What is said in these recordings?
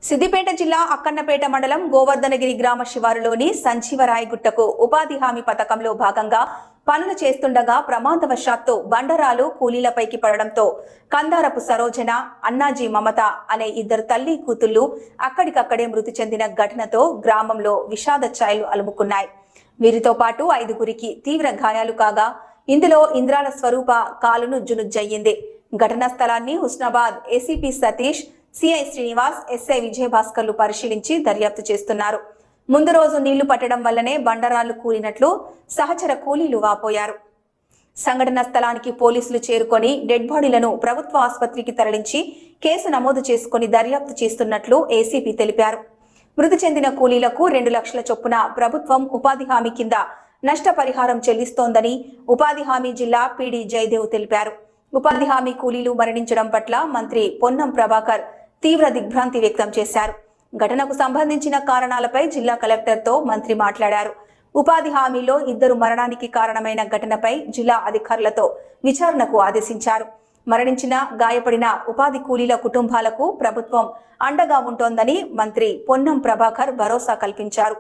సిద్దిపేట జిల్లా అక్కన్నపేట మండలం గోవర్ధనగిరి గ్రామ శివారులోని సంజీవరాయగుట్టకు ఉపాధి హామీ పథకంలో భాగంగా పనులు చేస్తుండగా ప్రమాదవశాత్తు బండరాలు కూలీలపైకి పడడంతో కందారపు సరోజన, అన్నాజీ మమత అనే ఇద్దరు తల్లి కూతుళ్లు అక్కడికక్కడే మృతి చెందిన ఘటనతో గ్రామంలో విషాద ఛాయలు అలుముకున్నాయి. వీరితో పాటు 5గురికి తీవ్ర గాయాలు కాగా ఇందులో ఇంద్రాల స్వరూప కాలును జునుజ్జయింది. ఘటనా స్థలాన్ని Husnabad ACP Satish, CI Srinivas, SI విజయభాస్కర్లు పరిశీలించి దర్యాప్తు చేస్తున్నారు. ముందు రోజు నీళ్లు పట్టడం వల్లనే బండరాళ్లు కూలినట్లు సహచర కూలీలు వాపోయారు. సంఘటన స్థలానికి పోలీసులు చేరుకొని డెడ్ బాడీలను ప్రభుత్వ ఆసుపత్రికి తరలించి కేసు నమోదు చేసుకుని దర్యాప్తు చేస్తున్నట్లు ఏసీపీ తెలిపారు. మృతి చెందిన కూలీలకు 2 లక్షల చొప్పున ప్రభుత్వం ఉపాధి హామీ కింద నష్టపరిహారం చెల్లిస్తోందని ఉపాధి హామీ జిల్లా పీడీ జయదేవ్ తెలిపారు. ఉపాధి హామీ కూలీలు మరణించడం పట్ల మంత్రి పొన్నం ప్రభాకర్ తీవ్ర దిగ్భ్రాంతి వ్యక్తం చేశారు. ఘటనకు సంబంధించిన కారణాలపై జిల్లా కలెక్టర్తో మంత్రి మాట్లాడారు. ఉపాధి హామీలో 2 మరణానికి కారణమైన ఘటనపై జిల్లా అధికారులతో విచారణకు ఆదేశించారు. మరణించిన, గాయపడిన ఉపాధి కూలీల కుటుంబాలకు ప్రభుత్వం అండగా ఉంటోందని మంత్రి పొన్నం ప్రభాకర్ భరోసా కల్పించారు.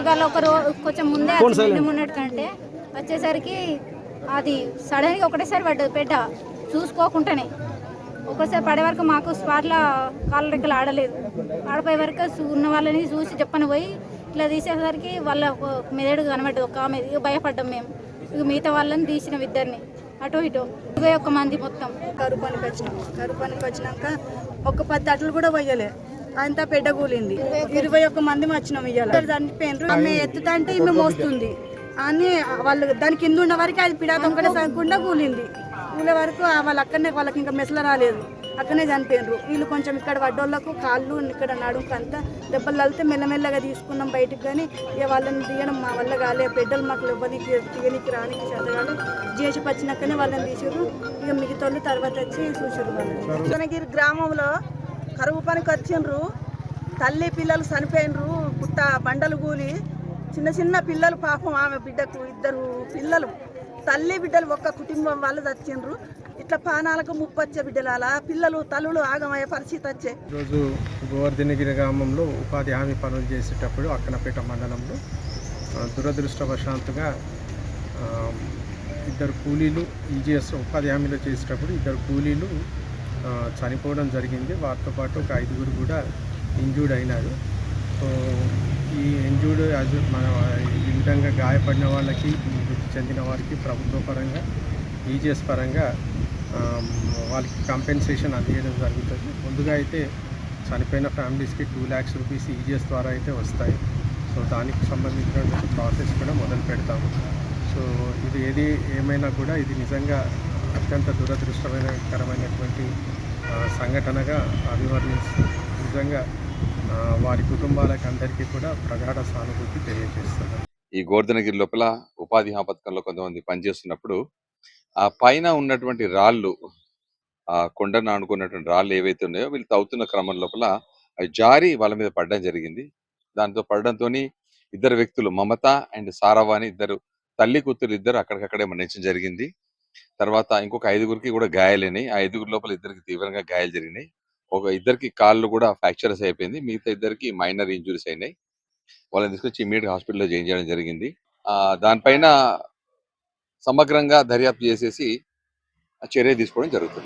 నార్మల్గా ఒక కొంచెం ముందే మొన్నటి కంటే వచ్చేసరికి అది సడన్గా ఒకటేసారి పడ్డది పెట్ట చూసుకోకుండానే. ఒకసారి పడే వరకు మాకు స్పాట్లో కాళ్ళ రెక్కలు ఆడలేదు. ఆడిపోయే వరకు ఉన్న వాళ్ళని చూసి చెప్పని పోయి ఇట్లా తీసేసరికి వాళ్ళ మెదడు కనబడ్డది. ఒక ఆమె భయపడ్డాం మేము. ఇక మిగతా వాళ్ళని తీసినాం, ఇద్దరిని అటు ఇటు 21 మంది మొత్తం. కరువు పనికి వచ్చినాక ఒక 10 అట్లు కూడా పోయలే, అంతా పెద్ద కూలింది. 21 మంది వచ్చినాం. ఇవాళ చనిపోయినారు. ఆమె ఎత్తుతంటే ఈమె మోస్తుంది అని వాళ్ళు దాని కింద ఉన్న వరకు అది పిడాతం కూడా సగకుండా కూలింది. కూలే వరకు వాళ్ళు అక్కడనే, వాళ్ళకి ఇంకా మెసలు రాలేదు, అక్కడనే చనిపోయినారు. వీళ్ళు కొంచెం ఇక్కడ పడ్డోళ్ళకు కాళ్ళు ఇక్కడ నడుముకు అంతా దెబ్బలు తగిలితే మెల్లమెల్లగా తీసుకున్నాం బయటికి. కానీ ఇక వాళ్ళని తీయడం మా వల్ల కాలే. పెద్దలు మాకు ఎవరికి తీయనికి రానికి చదవాలి. జీఎస్ఎఫ్ వచ్చినాకనే వాళ్ళని తీసారు. ఇక మిగతా వాళ్ళు తర్వాత వచ్చి చూసారు. వాళ్ళు భువనగిరి గ్రామంలో కరువు పనికి వచ్చిండ్రు. తల్లి పిల్లలు చనిపోయినరు. పుట్ట బండలు కూలి చిన్న చిన్న పిల్లలు, పాపం ఆమె బిడ్డకు 2 పిల్లలు, తల్లి బిడ్డలు ఒక్క కుటుంబం వాళ్ళు చచ్చిండ్రు. ఇట్లా పానాలకు ముప్పొచ్చే బిడ్డలు, అలా పిల్లలు తల్లులు ఆగమయ్యే పరిస్థితి వచ్చే. ఈరోజు గోవర్ధనగిరి గ్రామంలో ఉపాధి హామీ పనులు చేసేటప్పుడు అక్కనపేట మండలంలో దురదృష్టవశాంతుగా 2 కూలీలు ఈజీఎస్ ఉపాధి హామీలో చేసేటప్పుడు 2 కూలీలు చనిపోవడం జరిగింది. వారితో పాటు ఒక 5గురు కూడా ఇంజూర్డ్ అయినారు. సో ఈ ఇంజూర్డ్ మన ఈ విధంగా గాయపడిన వాళ్ళకి, మృతి చెందిన వారికి ప్రభుత్వ పరంగా ఈజీఎస్ పరంగా వాళ్ళకి కంపెన్సేషన్ అందించడం జరుగుతుంది. ముందుగా అయితే చనిపోయిన ఫ్యామిలీస్కి 2 lakhs రూపీస్ ఈజీఎస్ ద్వారా అయితే వస్తాయి. సో దానికి సంబంధించిన ప్రాసెస్ కూడా మొదలు పెడతాము. సో ఇది ఏమైనా కూడా ఇది నిజంగా అత్యంత దురదృష్టకరమైనటువంటి సంఘటనగా అభివర్ణిస్తూ నిజంగా వారి కుటుంబాలకు అందరికీ కూడా ప్రగాఢ సానుభూతి తెలియజేస్తున్నారు. ఈ గోవర్ధనగిరి లోపల ఉపాధి హామీ పథకంలో కొంతమంది పనిచేస్తున్నప్పుడు ఆ పైన ఉన్నటువంటి రాళ్ళు, ఆ కొండను ఆనుకున్నటువంటి రాళ్ళు ఏవైతే ఉన్నాయో వీళ్ళు తవ్వుతున్న క్రమం లోపల అవి జారి వాళ్ళ మీద పడడం జరిగింది. దాంతో పడడంతో 2 వ్యక్తులు, మమత అండ్ సారవ్వ అని 2 తల్లి కూతురు అక్కడికక్కడే మరణించడం జరిగింది. తర్వాత ఇంకొక 5గురికి కూడా గాయాలైనాయి. ఆ 5గురు లోపల 2కి తీవ్రంగా గాయాలు జరిగినాయి. ఒక 2కి కాళ్ళు కూడా ఫ్రాక్చర్స్ అయిపోయింది. మిగతా 2కి మైనర్ ఇంజురీస్ అయినాయి. వాళ్ళని తీసుకొచ్చి ఇమీడియట్ హాస్పిటల్లో జాయిన్ చేయడం జరిగింది. దానిపైన సమగ్రంగా దర్యాప్తు చేసేసి చర్య తీసుకోవడం జరుగుతుంది.